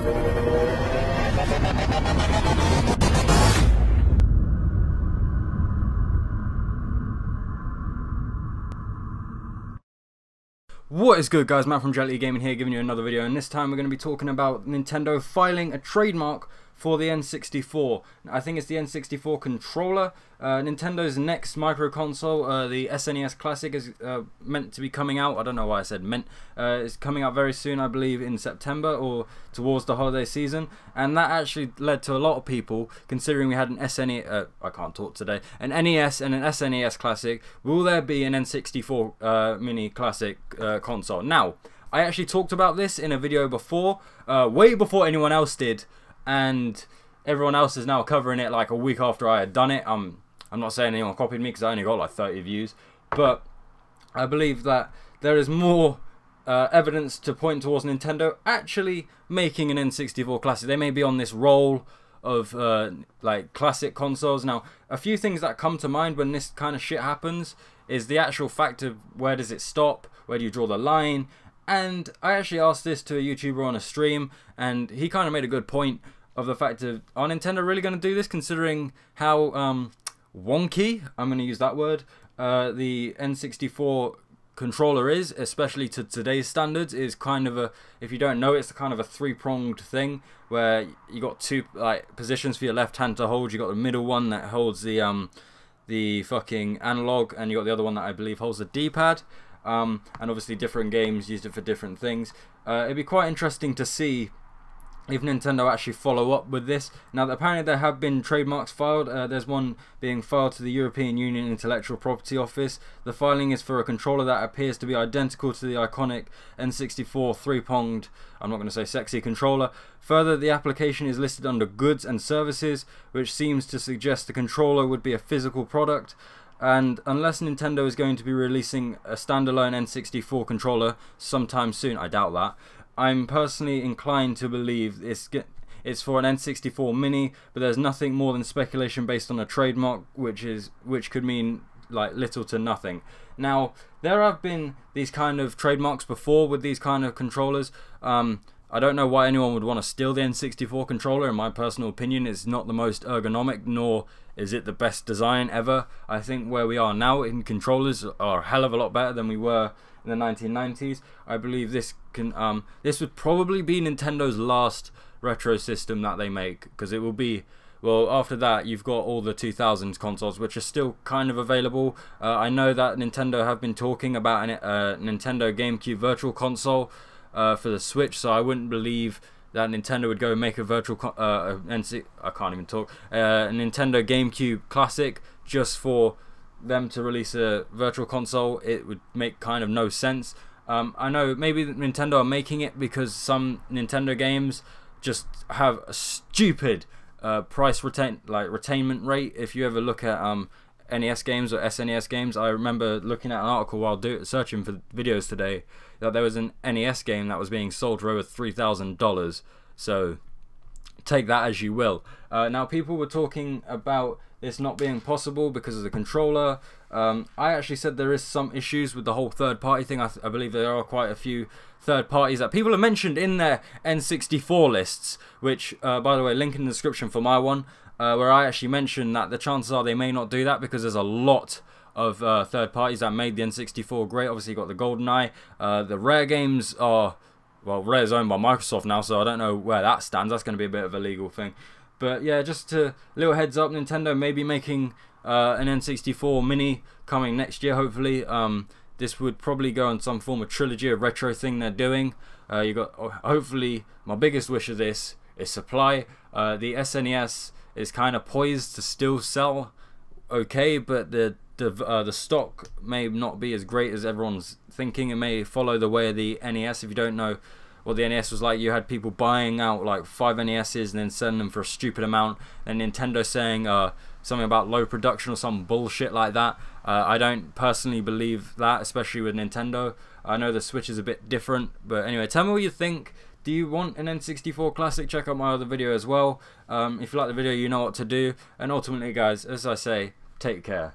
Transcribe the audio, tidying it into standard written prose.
What is good, guys? Matt from Duality Gaming here, giving you another video, and this time we're going to be talking about Nintendo filing a trademark for the N64. I think it's the N64 controller. Nintendo's next micro console, the SNES Classic, is meant to be coming out. I don't know why I said meant. It's coming out very soon, I believe, in September or towards the holiday season, and that actually led to a lot of people considering we had an SNES. I can't talk today. An NES and an SNES Classic. Will there be an N64 mini Classic console? Now, I actually talked about this in a video before, way before anyone else did. And everyone else is now covering it like a week after I had done it. I'm not saying anyone copied me because I only got like 30 views, but I believe that there is more evidence to point towards Nintendo actually making an N64 Classic. They may be on this roll of like classic consoles. Now, a few things that come to mind when this kind of shit happens is the actual fact of where does it stop, where do you draw the line. And I actually asked this to a YouTuber on a stream, and he kind of made a good point of the fact of, are Nintendo really going to do this, considering how wonky, I'm going to use that word, the N64 controller is, especially to today's standards. Is kind of a, if you don't know, it's kind of a three-pronged thing, where you got two like positions for your left hand to hold. You got the middle one that holds the fucking analog, and you got the other one that I believe holds the D-pad. And obviously different games used it for different things. It'd be quite interesting to see if Nintendo actually follow up with this. Now, apparently there have been trademarks filed. There's one being filed to the European Union Intellectual Property Office. The filing is for a controller that appears to be identical to the iconic N64 three-pronged, I'm not going to say sexy, controller. Further, the application is listed under goods and services, which seems to suggest the controller would be a physical product. And unless Nintendo is going to be releasing a standalone N64 controller sometime soon, I doubt that, I'm personally inclined to believe it's for an N64 mini, but there's nothing more than speculation based on a trademark, which could mean like little to nothing. Now, there have been these kind of trademarks before with these kind of controllers. I don't know why anyone would want to steal the N64 controller. In my personal opinion, it's not the most ergonomic, nor is it the best design ever. I think where we are now in controllers are a hell of a lot better than we were in the 1990s. I believe this can this would probably be Nintendo's last retro system that they make, because it will be, well, after that you've got all the 2000s consoles, which are still kind of available. I know that Nintendo have been talking about a Nintendo GameCube Virtual Console for the Switch, so I wouldn't believe that Nintendo would go and make a virtual a Nintendo GameCube Classic just for them to release a virtual console. It would make kind of no sense. I know maybe Nintendo are making it because some Nintendo games just have a stupid price retainment rate. If you ever look at NES games or SNES games, I remember looking at an article while searching for videos today that there was an NES game that was being sold for over $3,000. So take that as you will. Now, people were talking about this not being possible because of the controller. I actually said there is some issues with the whole third-party thing. I believe there are quite a few third parties that people have mentioned in their N64 lists, which, by the way, link in the description for my one, where I actually mentioned that the chances are they may not do that because there's a lot of third parties that made the N64 great. Obviously, you got the GoldenEye. The Rare games are, well, Rare's owned by Microsoft now, so I don't know where that stands. That's going to be a bit of a legal thing. But yeah, just a little heads up, Nintendo may be making an N64 mini coming next year, hopefully. This would probably go on some form of trilogy, a retro thing they're doing. You got, hopefully, my biggest wish of this is supply. The SNES is kind of poised to still sell okay, but the stock may not be as great as everyone's thinking. It may follow the way of the NES. If you don't know what the NES was like, you had people buying out like 5 NESs and then selling them for a stupid amount, and Nintendo saying something about low production or some bullshit like that. I don't personally believe that, especially with Nintendo. I know the Switch is a bit different, but anyway, tell me what you think. Do you want an N64 Classic? Check out my other video as well. If you like the video, you know what to do. And ultimately, guys, as I say, take care.